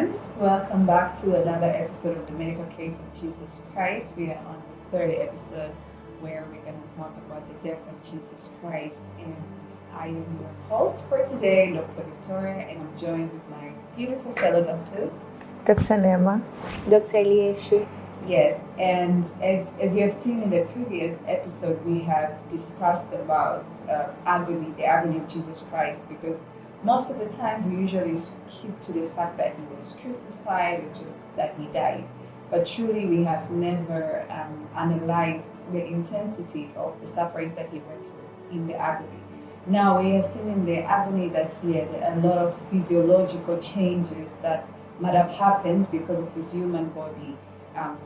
friends. Welcome back to another episode of the Medical Case of Jesus Christ. We are on the third episode where we're going to talk about the death of Jesus Christ. And I am your host for today, Dr. Victoria, and I'm joined with my beautiful fellow doctors. Dr. Neema. Dr. Elieshiupendo. Yes, and as you have seen in the previous episode, we have discussed about agony, the agony of Jesus Christ, because most of the times we usually keep to the fact that he was crucified or just that he died. But truly we have never analyzed the intensity of the sufferings that he went through in the agony. Now we have seen in the agony that he had a lot of physiological changes that might have happened because of his human body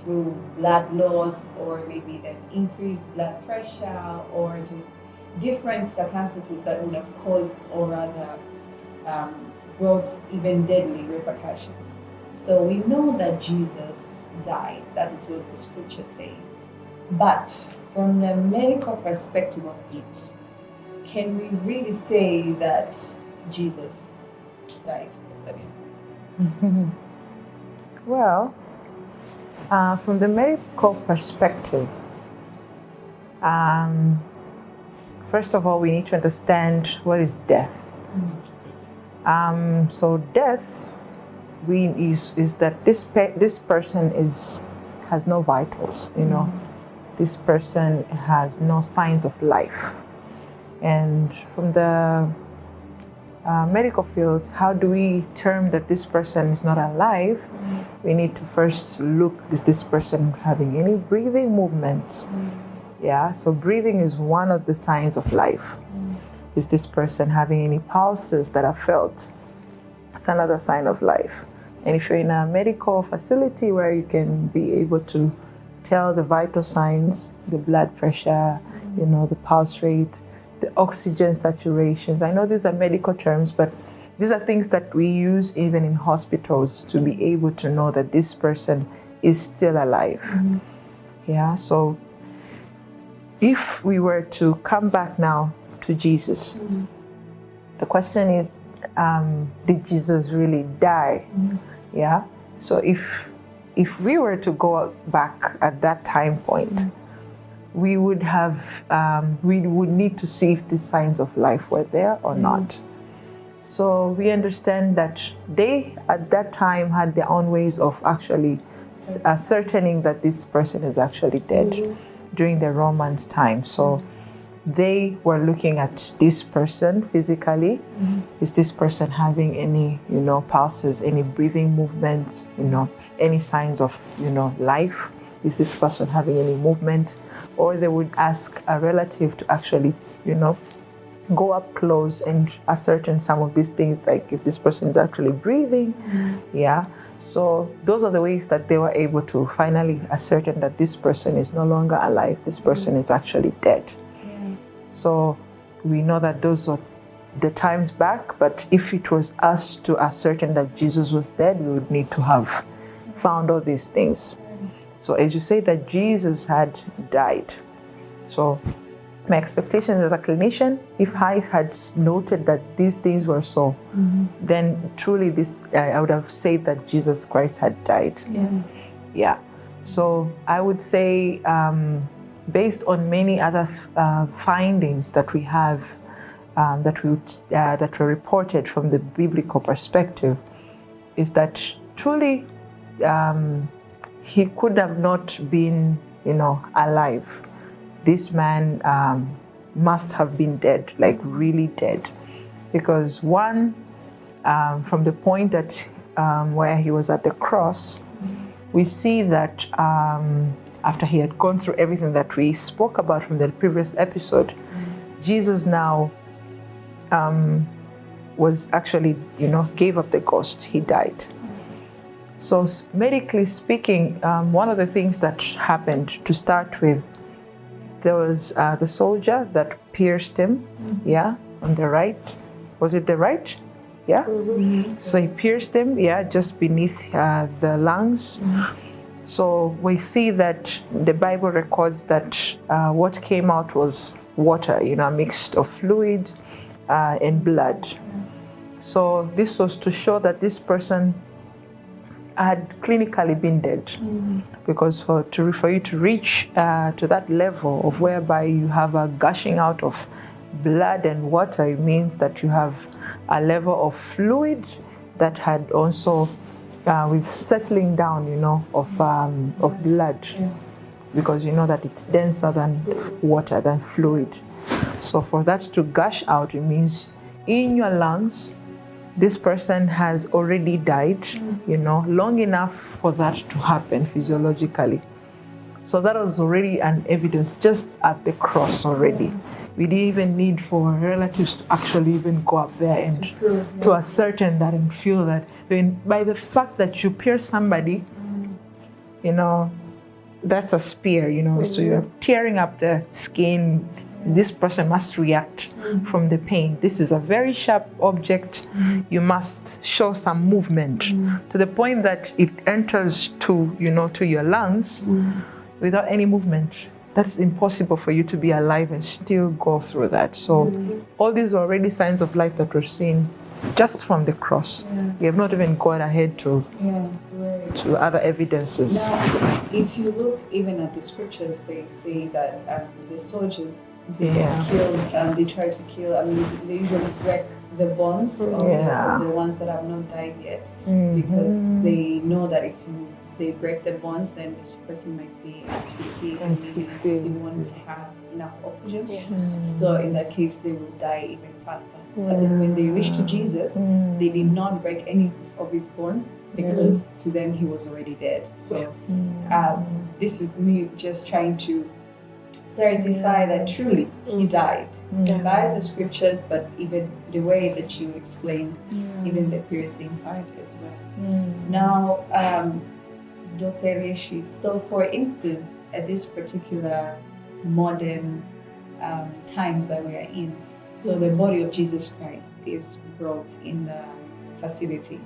through blood loss, or maybe then increased blood pressure, or just different circumstances that would have caused or rather brought even deadly repercussions. So we know that Jesus died. That is what the scripture says. But from the medical perspective of it, can we really say that Jesus died? Well, from the medical perspective, first of all, we need to understand what is death. So death is that this person has no vitals, This person has no signs of life. And from the medical field, how do we term that this person is not alive? We need to first look, is this person having any breathing movements? Yeah, so breathing is one of the signs of life. Is this person having any pulses that are felt? It's another sign of life. And if you're in a medical facility where you can be able to tell the vital signs, the blood pressure, the pulse rate, the oxygen saturation. I know these are medical terms, but these are things that we use even in hospitals to be able to know that this person is still alive. Yeah, so if we were to come back now to Jesus, the question is, did Jesus really die? Yeah, so if we were to go back at that time point, we would have we would need to see if the signs of life were there or not. So we understand that they at that time had their own ways of actually ascertaining that this person is actually dead during the Romans time. So they were looking at this person physically. Is this person having any pulses, any breathing movements, any signs of life? Is this person having any movement? Or they would ask a relative to actually go up close and ascertain some of these things, like if this person is actually breathing. Yeah, so those are the ways that they were able to finally ascertain that this person is no longer alive, this person is actually dead. So we know that those are the times back, but if it was us to ascertain that Jesus was dead, we would need to have found all these things. So as you say that Jesus had died, so my expectation as a clinician, if I had noted that these things were so, then truly I would have said that Jesus Christ had died. Yeah. So I would say, based on many other findings that we have, that were reported from the biblical perspective, is that truly he could have not been, alive. This man must have been dead, like really dead, because one, from the point that where he was at the cross, we see that after he had gone through everything that we spoke about from the previous episode, Jesus now was actually, gave up the ghost. He died. So medically speaking, one of the things that happened to start with, there was the soldier that pierced him, on the right. Was it the right? Yeah? So he pierced him, just beneath the lungs. So we see that the Bible records that what came out was water, a mix of fluid and blood. So this was to show that this person had clinically been dead. Because for you to reach to that level of whereby you have a gushing out of blood and water, it means that you have a level of fluid that had also with settling down, of blood, because you know that it's denser than water, than fluid. So for that to gush out, it means in your lungs, this person has already died, long enough for that to happen physiologically. So that was already an evidence just at the cross already. We didn't even need for relatives to actually even go up there and to ascertain that and feel that. By the fact that you pierce somebody, that's a spear, so you're tearing up the skin. This person must react from the pain. This is a very sharp object. You must show some movement to the point that it enters to your lungs without any movement. That's impossible for you to be alive and still go through that. So all these are already signs of life that we're seeing just from the cross. We have not even gone ahead to other evidences. Now, if you look even at the scriptures, they say that the soldiers, they try to kill, they usually break the bones of the ones that have not died yet, because they know that if they break the bonds, then this person might be asphyxiated and they won't have enough oxygen. So in that case, they will die even faster. But then when they reached to Jesus, they did not break any of his bones, because to them he was already dead. So this is me just trying to certify that truly he died by the scriptures, but even the way that you explained, even the piercing part as well. Now, Dr. Elieshiupendo, so for instance, at this particular modern times that we are in, so the body of Jesus Christ is brought in the facility,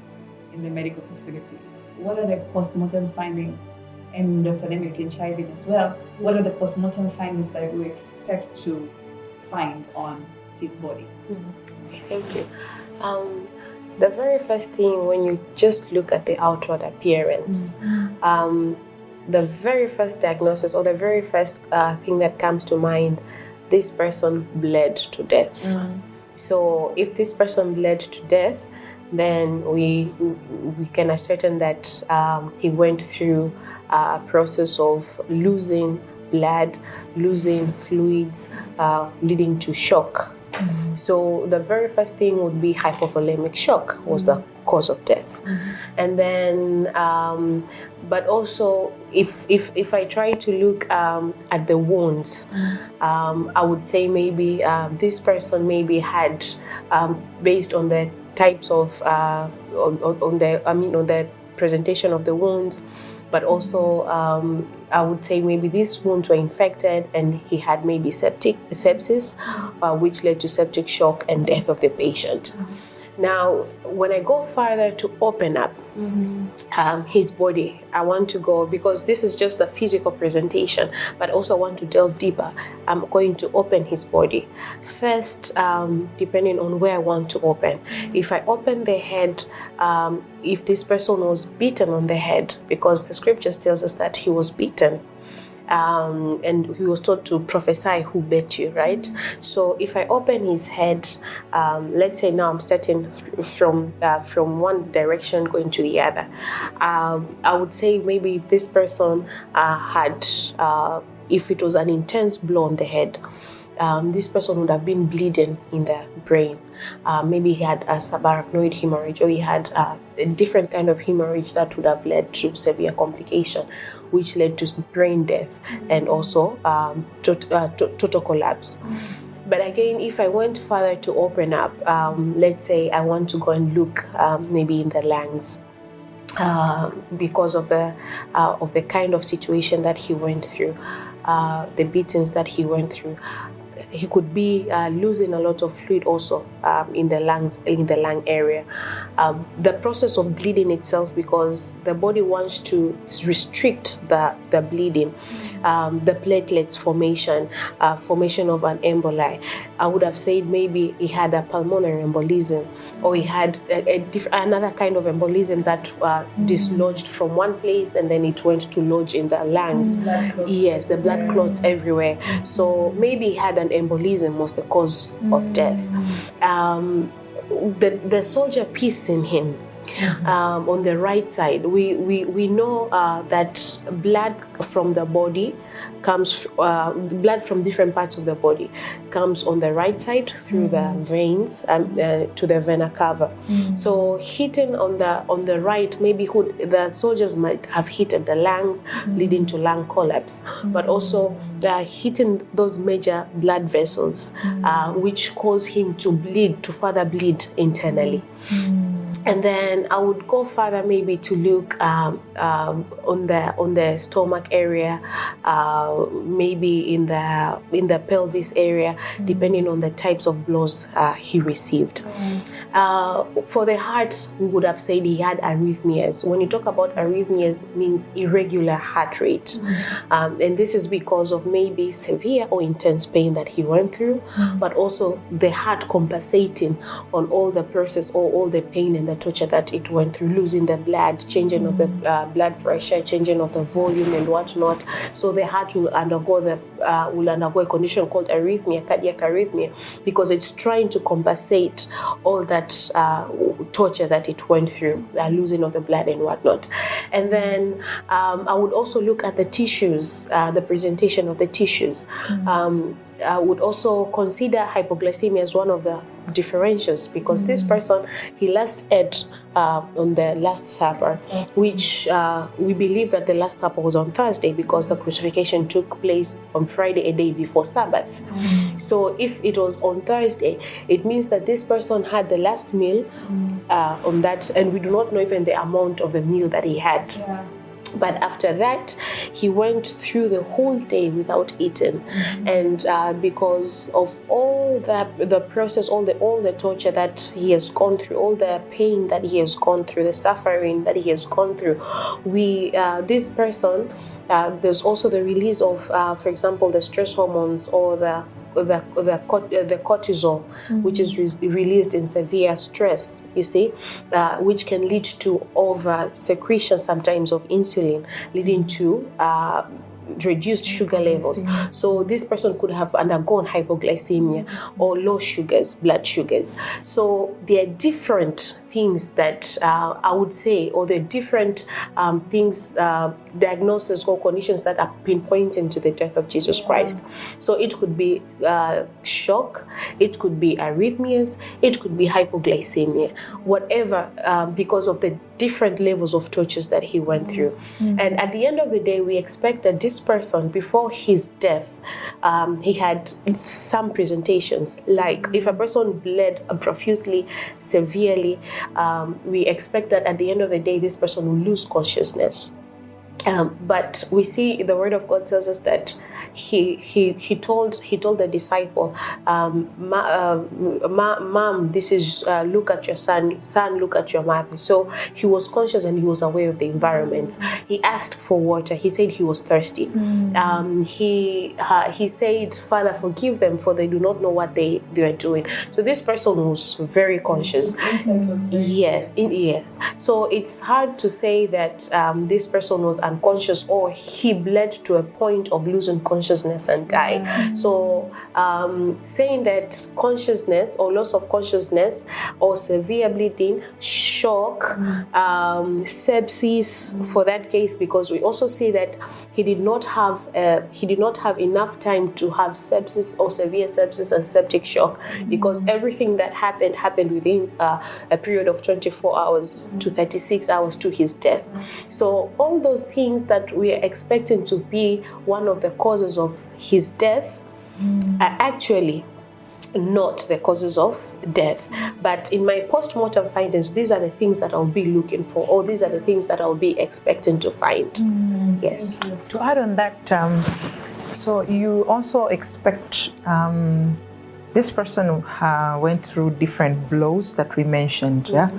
in the medical facility. What are the postmortem findings? And Dr. Neema, you can chime in as well. What are the postmortem findings that we expect to find on his body? Thank you. The very first thing, when you just look at the outward appearance, the very first diagnosis or the very first thing that comes to mind, this person bled to death. So if this person bled to death, then we can ascertain that he went through a process of losing blood, losing fluids, leading to shock. So the very first thing would be hypovolemic shock was the cause of death. And then, but also if I try to look at the wounds, I would say maybe this person maybe had, based on the types of on the presentation of the wounds, but also I would say maybe these wounds were infected and he had maybe sepsis, which led to septic shock and death of the patient. Now, when I go further to open up his body, I want to go, because this is just the physical presentation, but also want to delve deeper. I'm going to open his body. First, depending on where I want to open. If I open the head, if this person was beaten on the head, because the scriptures tells us that he was beaten, and he was told to prophesy who bet you, right? So if I open his head, let's say now I'm starting from one direction going to the other, I would say maybe this person had, if it was an intense blow on the head, this person would have been bleeding in the brain. Maybe he had a subarachnoid hemorrhage, or he had a different kind of hemorrhage that would have led to severe complication, which led to brain death and also total collapse. But again, if I went further to open up, let's say I want to go and look maybe in the lungs, because of the kind of situation that he went through, the beatings that he went through. he could be losing a lot of fluid also in the lungs, in the lung area. The process of bleeding itself, because the body wants to restrict the bleeding, the platelets formation of an emboli. I would have said maybe he had a pulmonary embolism, or he had another kind of embolism that dislodged from one place and then it went to lodge in the lungs. Yes, the blood clots everywhere. So maybe he had an embolism was the cause of death. The soldier piece in him, on the right side, we know that blood from the body comes, blood from different parts of the body comes on the right side through the veins to the vena cava. So hitting on the right, maybe the soldiers might have hit the lungs, leading to lung collapse, but also hitting those major blood vessels, which cause him to further bleed internally. And then I would go further, maybe to look on the stomach area, maybe in the pelvis area, depending on the types of blows he received. For the heart, we would have said he had arrhythmias. When you talk about arrhythmias, it means irregular heart rate, and this is because of maybe severe or intense pain that he went through, but also the heart compensating on all the process or all the pain and the torture that it went through, losing the blood, changing of the blood pressure, changing of the volume and whatnot. So the heart will undergo a condition called arrhythmia, cardiac arrhythmia, because it's trying to compensate all that torture that it went through, losing of the blood and whatnot. And then I would also look at the tissues, the presentation of the tissues. I would also consider hypoglycemia as one of the differentials, because this person, he last ate on the Last Supper, which we believe that the Last Supper was on Thursday because the crucifixion took place on Friday, a day before Sabbath. So if it was on Thursday, it means that this person had the last meal on that, and we do not know even the amount of the meal that he had. But after that, he went through the whole day without eating, and because of all the process, all the torture that he has gone through, all the pain that he has gone through, the suffering that he has gone through, this person, there's also the release of, for example, the stress hormones or the cortisol, which is released in severe stress, you see, which can lead to over secretion sometimes of insulin, leading to reduced sugar levels. So this person could have undergone hypoglycemia or low sugars, blood sugars. So there are different things that I would say, or the different things, diagnoses or conditions that are pinpointing to the death of Jesus Christ. So it could be shock, it could be arrhythmias, it could be hypoglycemia, whatever, because of the different levels of tortures that he went through. And at the end of the day, we expect that this person, before his death, he had some presentations. Like if a person bled profusely, severely, we expect that at the end of the day, this person will lose consciousness. But we see the Word of God tells us that he told the disciple, "Mom, this is look at your son. Son, look at your mother." So he was conscious and he was aware of the environment. He asked for water. He said he was thirsty. He said, "Father, forgive them, for they do not know what they are doing." So this person was very conscious. Yes. So it's hard to say that this person was unconscious or he bled to a point of losing consciousness and die. So saying that consciousness or loss of consciousness or severe bleeding, shock, sepsis for that case, because we also see that he did not have enough time to have sepsis or severe sepsis and septic shock, because everything that happened within a period of 24 hours to 36 hours to his death. So all those things that we are expecting to be one of the causes of his death are actually not the causes of death. But in my post-mortem findings, these are the things that I'll be looking for, or these are the things that I'll be expecting to find. Yes. To add on that, So you also expect this person went through different blows that we mentioned. Yeah,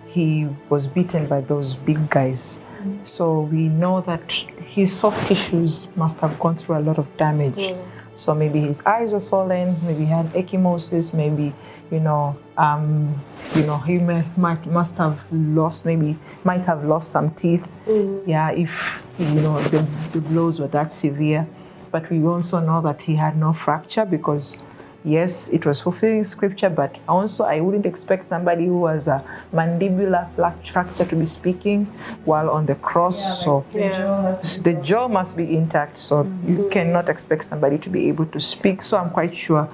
he was beaten by those big guys. So we know that his soft tissues must have gone through a lot of damage. So maybe his eyes were swollen, maybe he had ecchymosis, maybe he might have lost some teeth. Yeah, if the blows were that severe. But we also know that he had no fracture because yes, it was fulfilling scripture, but also I wouldn't expect somebody who has a mandibular fracture to be speaking while on the cross. The jaw must be intact, so you cannot expect somebody to be able to speak. So I'm quite sure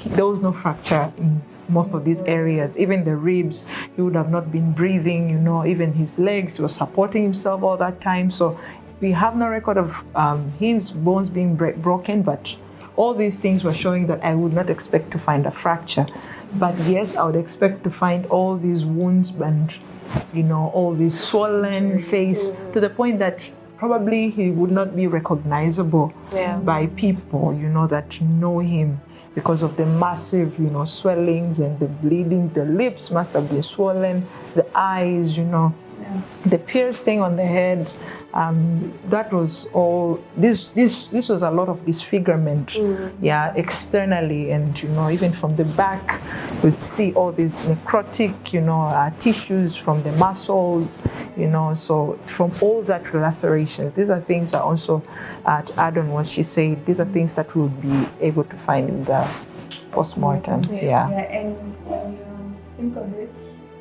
there was no fracture in most of these areas. Even the ribs, he would have not been breathing, even his legs, he was supporting himself all that time. So we have no record of his bones being broken, but all these things were showing that I would not expect to find a fracture. But yes, I would expect to find all these wounds and, all this swollen face to the point that probably he would not be recognizable by people, that know him because of the massive, swellings and the bleeding. The lips must have been swollen, the eyes, the piercing on the head. That was all. This was a lot of disfigurement, externally, and even from the back, you'd see all these necrotic, tissues from the muscles, So from all that lacerations, these are things that also, to add on what she said, these are things that we'll be able to find in the postmortem. And when you think of it,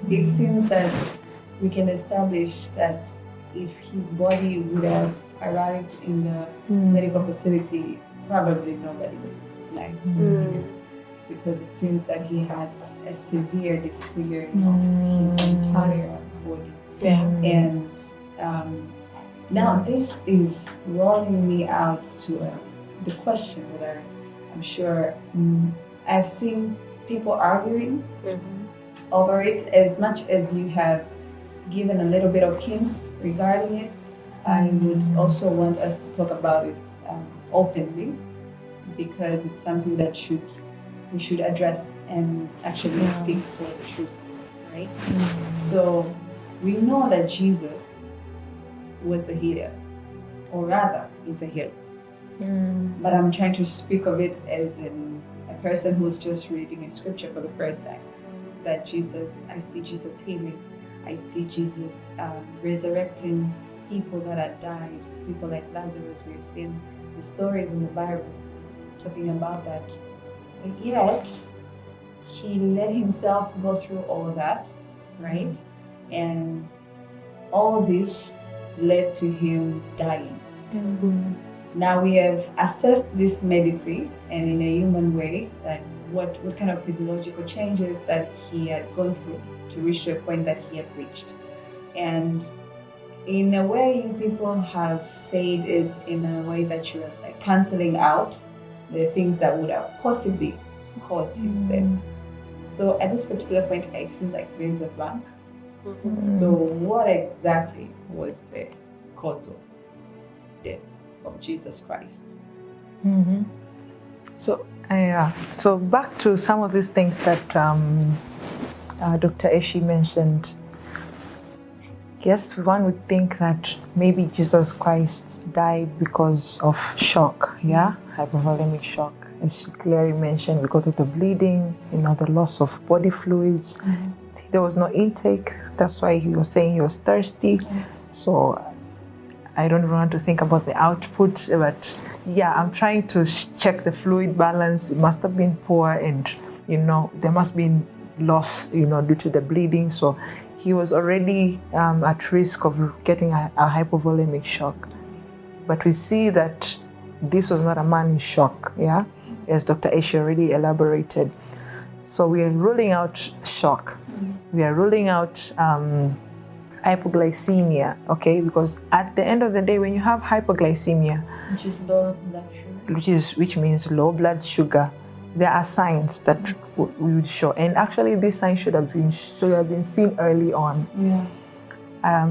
it seems that we can establish that if his body would have arrived in the medical facility, probably nobody would recognize him because it seems that he had a severe disfiguring of his entire body. And now this is rolling me out to the question that I'm sure I've seen people arguing over it. As much as you have given a little bit of hints regarding it, I would also want us to talk about it openly, because it's something that we should address and actually seek for the truth, right? So we know that Jesus was a healer, or rather, is a healer. But I'm trying to speak of it as a person who's just reading a scripture for the first time. That I see Jesus healing. I see Jesus resurrecting people that had died, people like Lazarus. We've seen the stories in the Bible talking about that. But yet, he let himself go through all of that, right? And all this led to him dying. Now we have assessed this medically and in a human way, that what kind of physiological changes that he had gone through to reach to a point that he had reached. And in a way, people have said it in a way that you're like canceling out the things that would have possibly caused his death. So at this particular point, I feel like there's a blank. So what exactly was the cause of death of Jesus Christ? So back to some of these things that Dr. Eshi mentioned. Yes, one would think that maybe Jesus Christ died because of shock, hypovolemic shock, as she clearly mentioned, because of the bleeding, the loss of body fluids. There was no intake, that's why he was saying he was thirsty. So I don't even want to think about the output, but I'm trying to check the fluid balance. It must have been poor, and there must be loss, due to the bleeding. So he was already at risk of getting a hypovolemic shock. But we see that this was not a man in shock, as Dr. Eshi already elaborated. So we are ruling out shock. We are ruling out hypoglycemia, okay? Because at the end of the day, when you have hypoglycemia, which is low blood sugar, which means low blood sugar, there are signs that we would show, and actually these signs should have been seen early on.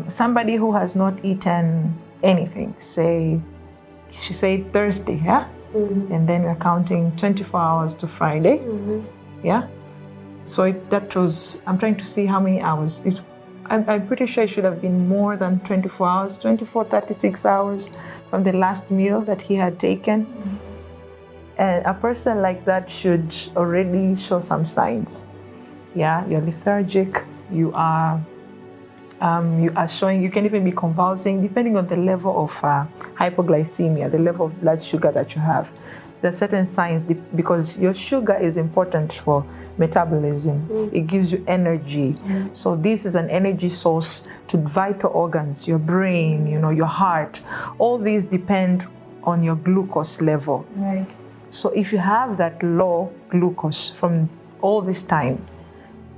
Somebody who has not eaten anything, she said thirsty, and then we're counting 24 hours to Friday. Yeah. So that was, I'm trying to see how many hours. I'm pretty sure it should have been more than 24 hours, 36 hours from the last meal that he had taken. And a person like that should already show some signs. Yeah, you're lethargic, you are showing, you can even be convulsing, depending on the level of hypoglycemia, the level of blood sugar that you have. There are certain signs, because your sugar is important for metabolism. It gives you energy. So this is an energy source to vital organs, your brain, your heart. All these depend on your glucose level. Right. So if you have that low glucose from all this time,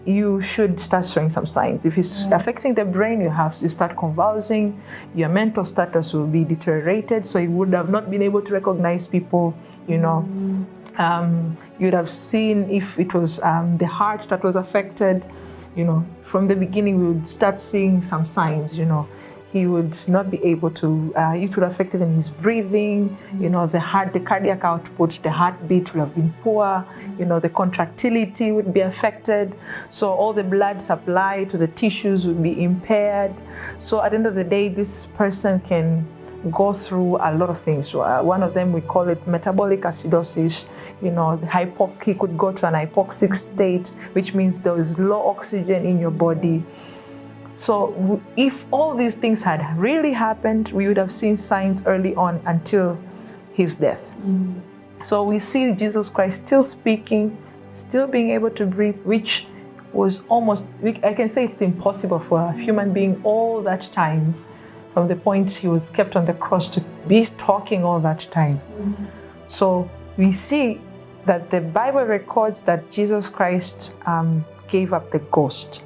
you should start showing some signs. If it's affecting the brain, you start convulsing, your mental status will be deteriorated, so you would have not been able to recognize people, you'd have seen if it was the heart that was affected, from the beginning we would start seeing some signs, he would not be able to, it would affect even his breathing, the cardiac output, the heartbeat would have been poor, the contractility would be affected. So all the blood supply to the tissues would be impaired. So at the end of the day, this person can go through a lot of things. One of them, we call it metabolic acidosis. He could go to an hypoxic state, which means there is low oxygen in your body. So if all these things had really happened, we would have seen signs early on until his death. So we see Jesus Christ still speaking, still being able to breathe, which was almost, I can say it's impossible for a human being all that time, from the point he was kept on the cross, to be talking all that time. So we see that the Bible records that Jesus Christ gave up the ghost.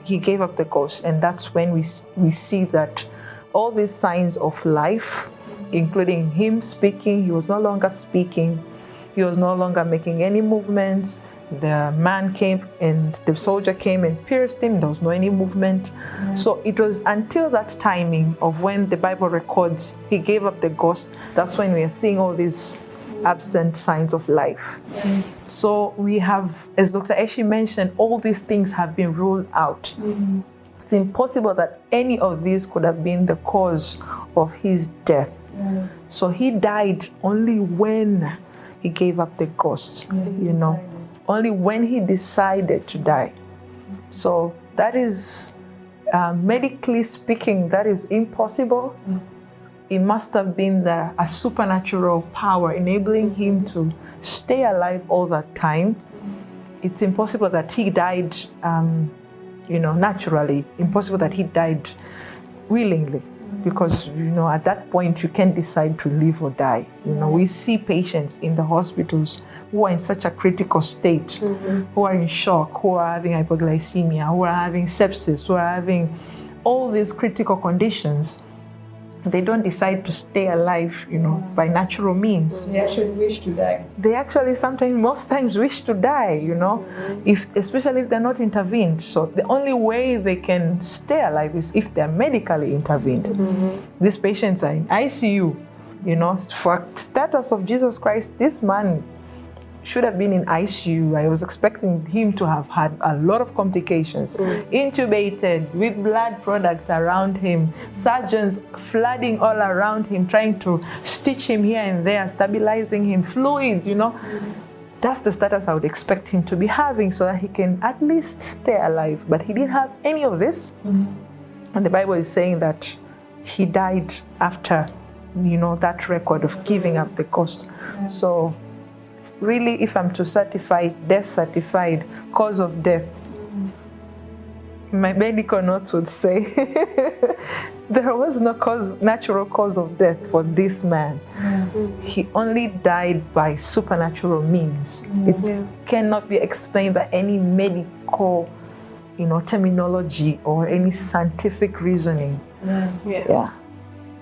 He gave up the ghost, and that's when we see that all these signs of life, including him speaking, he was no longer speaking, he was no longer making any movements. The man came and the soldier came and pierced him, there was no any movement. So it was until that timing of when the Bible records he gave up the ghost, that's when we are seeing all these absent signs of life. So we have, as Dr. Eshi mentioned, all these things have been ruled out. It's impossible that any of these could have been the cause of his death. So he died only when he gave up the ghost, only when he decided to die. So that is, medically speaking, that is impossible. It must have been a supernatural power enabling him to stay alive all that time. It's impossible that he died, naturally. Impossible that he died willingly, because, at that point you can't decide to live or die. We see patients in the hospitals who are in such a critical state, who are in shock, who are having hypoglycemia, who are having sepsis, who are having all these critical conditions. They don't decide to stay alive, by natural means. They actually wish to die. They actually most times wish to die, especially if they're not intervened. So the only way they can stay alive is if they're medically intervened. These patients are in ICU, for status of Jesus Christ, this man should have been in ICU. I was expecting him to have had a lot of complications, intubated with blood products around him, surgeons flooding all around him, trying to stitch him here and there, stabilizing him, fluids, That's the status I would expect him to be having, so that he can at least stay alive. But he didn't have any of this. And the Bible is saying that he died after, that record of giving up the ghost. So really, if I'm to certify, death certified, cause of death, my medical notes would say there was no natural cause of death for this man. He only died by supernatural means. It cannot be explained by any medical, terminology or any scientific reasoning.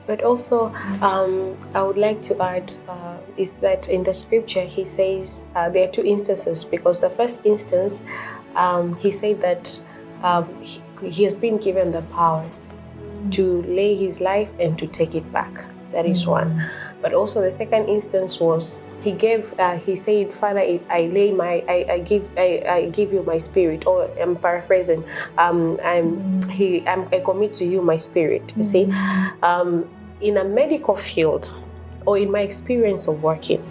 But also, I would like to add is that in the scripture he says there are two instances, because the first instance he said that he has been given the power to lay his life and to take it back. That is one. But also the second instance was he said, Father, I give you my spirit. Or I'm paraphrasing. I commit to you my spirit. You see, in a medical field, or in my experience of working,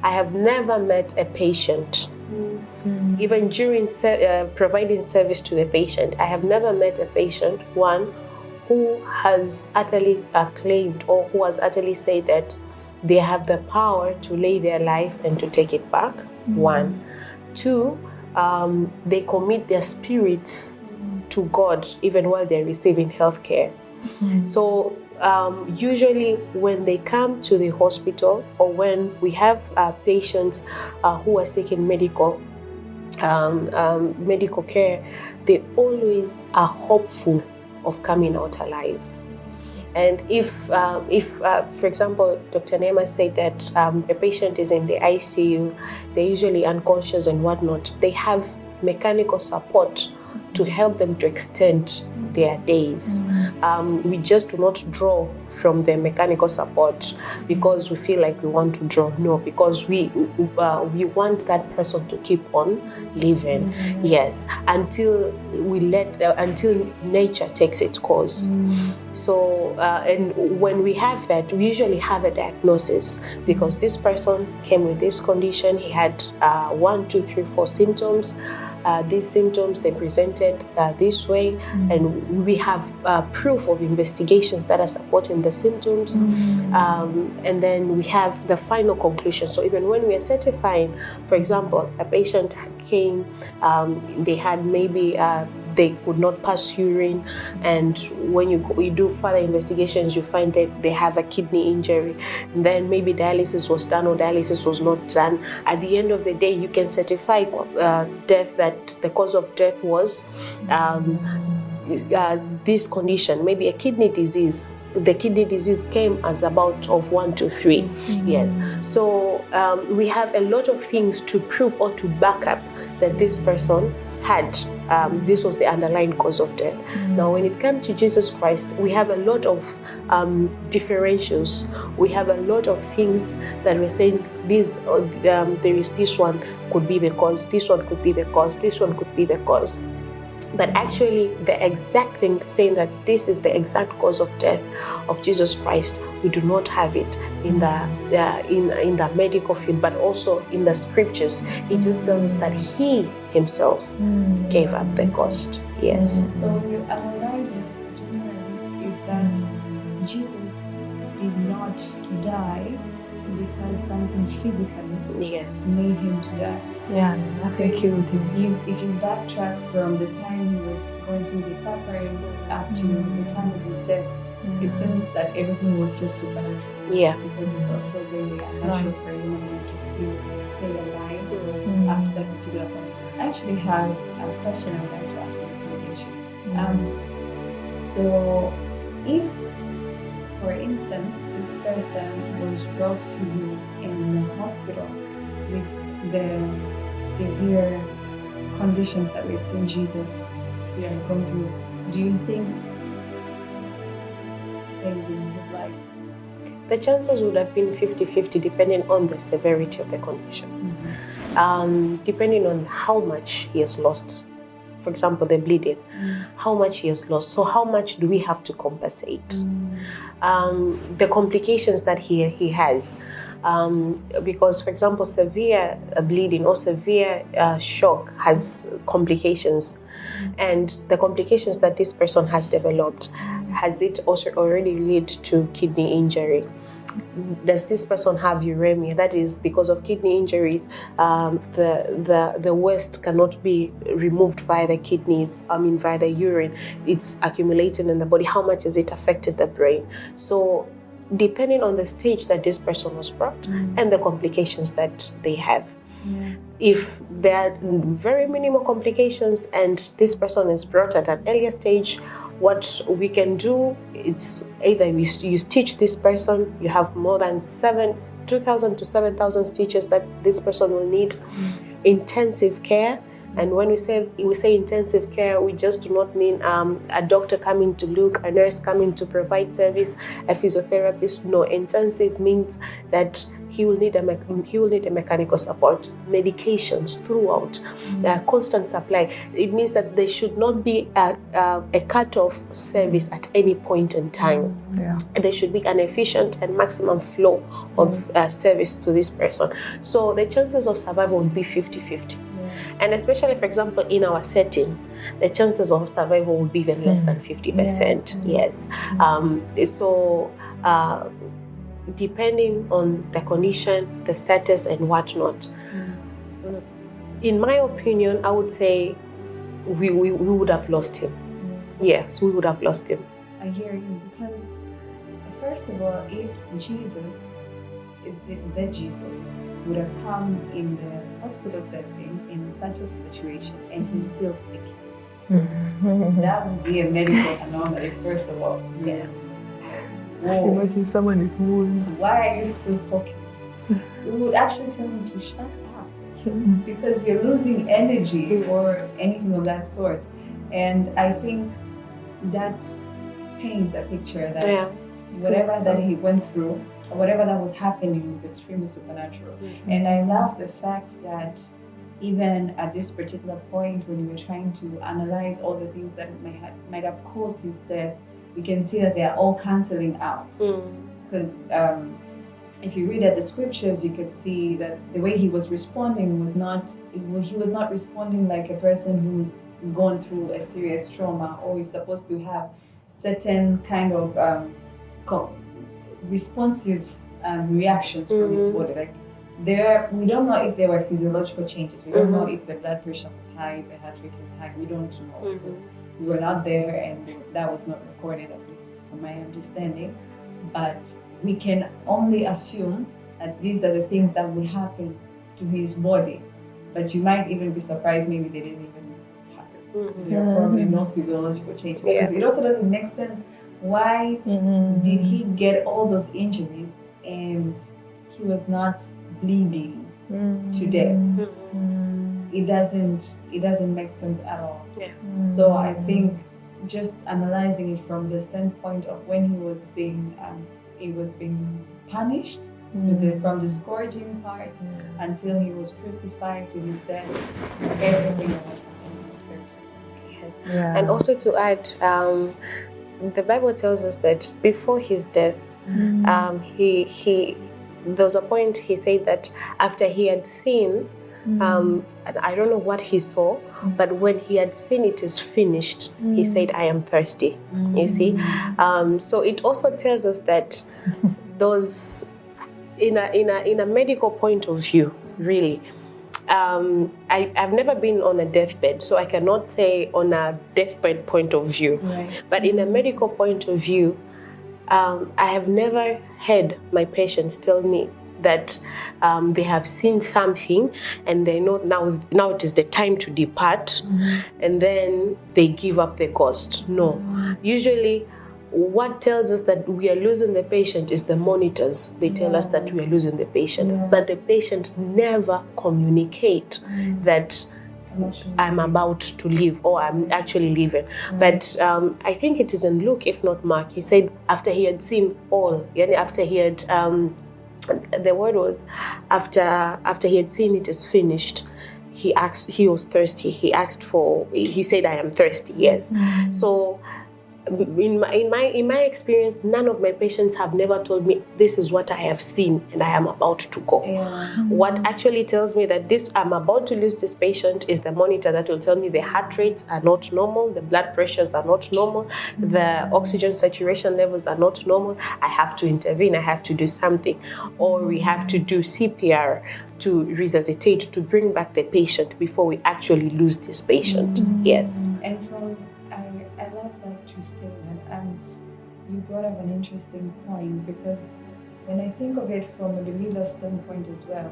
I have never met a patient, even during providing service to the patient, I have never met a patient, one, who has utterly claimed, or who has utterly said that they have the power to lay their life and to take it back. One. Two, they commit their spirits to God even while they're receiving health care. So usually when they come to the hospital, or when we have patients who are seeking medical care, they always are hopeful of coming out alive. And if for example, Dr. Neema said that a patient is in the ICU, they're usually unconscious and whatnot, they have mechanical support to help them to extend their days. We just do not draw from the mechanical support because we feel like we want to draw. No, because we want that person to keep on living. Yes, until until nature takes its course. So and when we have that, we usually have a diagnosis, because this person came with this condition. He had 1, 2, 3, 4 symptoms. These symptoms, they presented this way, and we have proof of investigations that are supporting the symptoms, and then we have the final conclusion. So even when we are certifying, for example, a patient came, they had maybe they could not pass urine, and when you do further investigations, you find that they have a kidney injury, and then maybe dialysis was done or dialysis was not done. At the end of the day, you can certify death, that the cause of death was this condition, maybe a kidney disease. The kidney disease came as about of 1 to 3. Yes. So we have a lot of things to prove or to back up that this person had. This was the underlying cause of death. Now, when it comes to Jesus Christ, we have a lot of differentials. We have a lot of things that we're saying, there is this one could be the cause, this one could be the cause, this one could be the cause. But actually, the exact thing saying that this is the exact cause of death of Jesus Christ, we do not have it in the medical field, but also in the scriptures. It just tells us that He Himself gave up the ghost. Yes. So you analyze it generally is that Jesus did not die because something physically made Him to die. Yeah, nothing killed him. If you backtrack from the time He was going through the sufferings up to the time of His death, it seems that everything was just supernatural. Yeah. Because it's also very unnatural for a human being to stay alive up to that particular point. I actually have a question I would like to ask you, Balige. So, if, for instance, this person was brought to you in the hospital with the severe conditions that we've seen Jesus going through, do you think they would be in His life? The chances would have been 50-50 depending on the severity of the condition. Depending on how much he has lost. For example, the bleeding, how much he has lost. So how much do we have to compensate? The complications that he has. Because, for example, severe bleeding or severe shock has complications. And the complications that this person has developed, has it also already led to kidney injury? Does this person have uremia? That is because of kidney injuries, the waste cannot be removed via the kidneys, via the urine. It's accumulating in the body. How much has it affected the brain? So depending on the stage that this person was brought and the complications that they have. If there are very minimal complications and this person is brought at an earlier stage, what we can do, it's either you stitch this person, you have more than 2,000 to 7,000 stitches that this person will need, intensive care, And when we say intensive care, we just do not mean a doctor coming to look, a nurse coming to provide service, a physiotherapist. No, intensive means that he will need a mechanical support, medications throughout, constant supply. It means that there should not be a cut-off service at any point in time. There should be an efficient and maximum flow of service to this person. So the chances of survival will be 50-50. And especially, for example, in our setting, the chances of survival will be even less than 50%. Yes. So depending on the condition, the status, and whatnot, in my opinion, I would say we would have lost him. Yes, we would have lost him. I hear you, because first of all, if the Jesus would have come in the hospital setting in such a situation and he's still speaking, that would be a medical anomaly, first of all. Yeah. Whoa. Imagine someone with wounds. Why are you still talking? We would actually tell him to shut up because you're losing energy or anything of that sort. And I think that paints a picture that whatever that he went through, or whatever that was happening, was extremely supernatural. And I love the fact that even at this particular point, when we were trying to analyze all the things that might have caused his death, we can see that they are all canceling out. Because if you read at the scriptures, you could see that the way he was responding was not, he was not responding like a person who's gone through a serious trauma or is supposed to have certain kind of responsive reactions from his body. Like we don't know if there were physiological changes. We don't know if the blood pressure was high, the heart rate was high. We don't know because we were not there and that was not recorded, at least from my understanding. But we can only assume that these are the things that would happen to his body. But you might even be surprised, maybe they didn't even happen. There are probably no physiological changes. Because it also doesn't make sense. Why did he get all those injuries and he was not bleeding to death? It doesn't make sense at all. So I think just analyzing it from the standpoint of when he was being punished from the scourging part until he was crucified to his death, everything that happened was very supernatural. Yes. And also to add, the Bible tells us that before his death, he there was a point he said that after he had seen, and I don't know what he saw, but when he had seen it is finished, he said, "I am thirsty." You see, so it also tells us that those, in a medical point of view, really. I've never been on a deathbed, so I cannot say on a deathbed point of view. But in a medical point of view, I have never heard my patients tell me that they have seen something and they know now it is the time to depart, and then they give up the ghost. No. Usually, what tells us that we are losing the patient is the monitors. They tell us that we are losing the patient, but the patient never communicate that I'm about to leave or I'm actually leaving. But I think it is in Luke, if not Mark. He said after he had seen all, after he had, the word was after he had seen it is finished. He was thirsty. He said, "I am thirsty." Yes. So. In my experience, none of my patients have never told me this is what I have seen and I am about to go. What actually tells me that I'm about to lose this patient is the monitor that will tell me the heart rates are not normal, the blood pressures are not normal, the oxygen saturation levels are not normal. I have to intervene, I have to do something, or we have to do CPR to resuscitate, to bring back the patient before we actually lose this patient. Yes. And I love that you say that, and you brought up an interesting point, because when I think of it from a believer standpoint as well,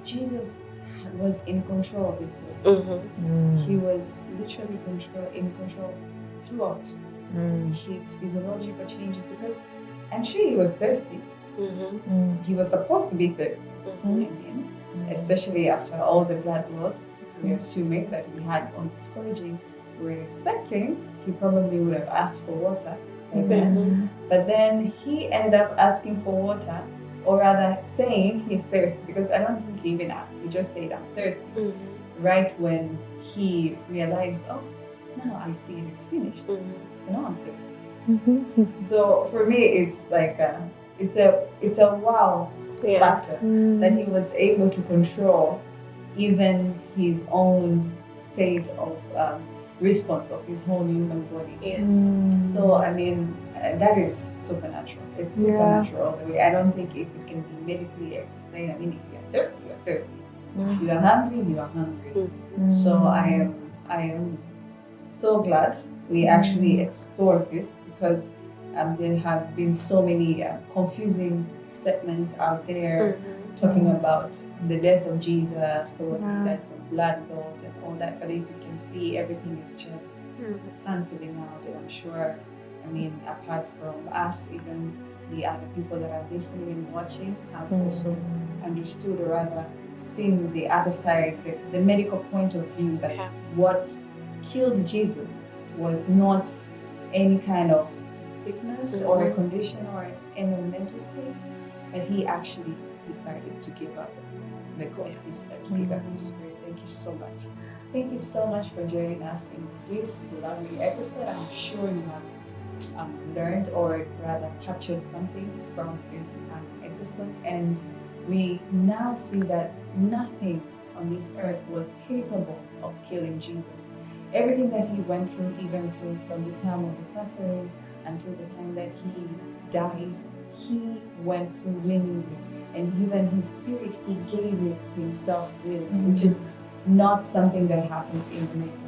Jesus was in control of his body. He was literally in control throughout his physiological changes, because I'm sure he was thirsty. He was supposed to be thirsty, especially after all the blood loss. we're assuming that he had all this purging. We're expecting he probably would have asked for water. But then he ended up asking for water, or rather saying he's thirsty, because I don't think he even asked. He just said, I'm thirsty. Right when he realized, oh, now I see it is finished. So now I'm thirsty. So for me, it's like it's a wow factor that he was able to control even his own state of response of his whole human body. Yes. So I mean, that is supernatural. It's supernatural all the way. I don't think if it can be medically explained. I mean, if you are thirsty, you are thirsty. If you are hungry, you are hungry. So I am so glad we actually explored this, because there have been so many confusing statements out there talking about the death of Jesus, probably died from blood loss and all that. But as you can see, everything is just cancelling out. And I'm sure, I mean, apart from us, even the other people that are listening and watching have also understood, or rather seen the other side, the medical point of view, that what killed Jesus was not any kind of sickness or a condition or any mental state, but he actually decided to give up the ghost. He said to give up his spirit. Thank you so much. Thank you so much for joining us in this lovely episode. I'm sure you have learned, or rather captured something from this episode, and we now see that nothing on this earth was capable of killing Jesus. Everything that he went through, even through from the time of the suffering until the time that he died, he went through willingly. And even his spirit, he gave it himself willingly, which is not something that happens in the medical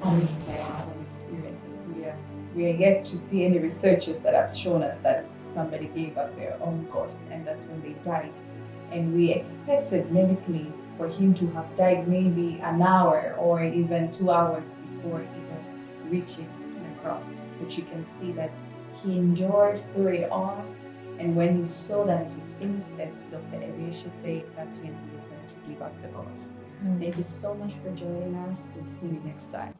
Obviously, I haven't experienced it. We are yet to see any researchers that have shown us that somebody gave up their own ghost, and that's when they died. And we expected medically for him to have died maybe an hour or even 2 hours before even reaching the cross. But you can see that he endured through it all. And when he saw that it was finished, as Dr. Elieshiupendo said, that's when he decided to give up the ghost. Thank you so much for joining us. We'll see you next time.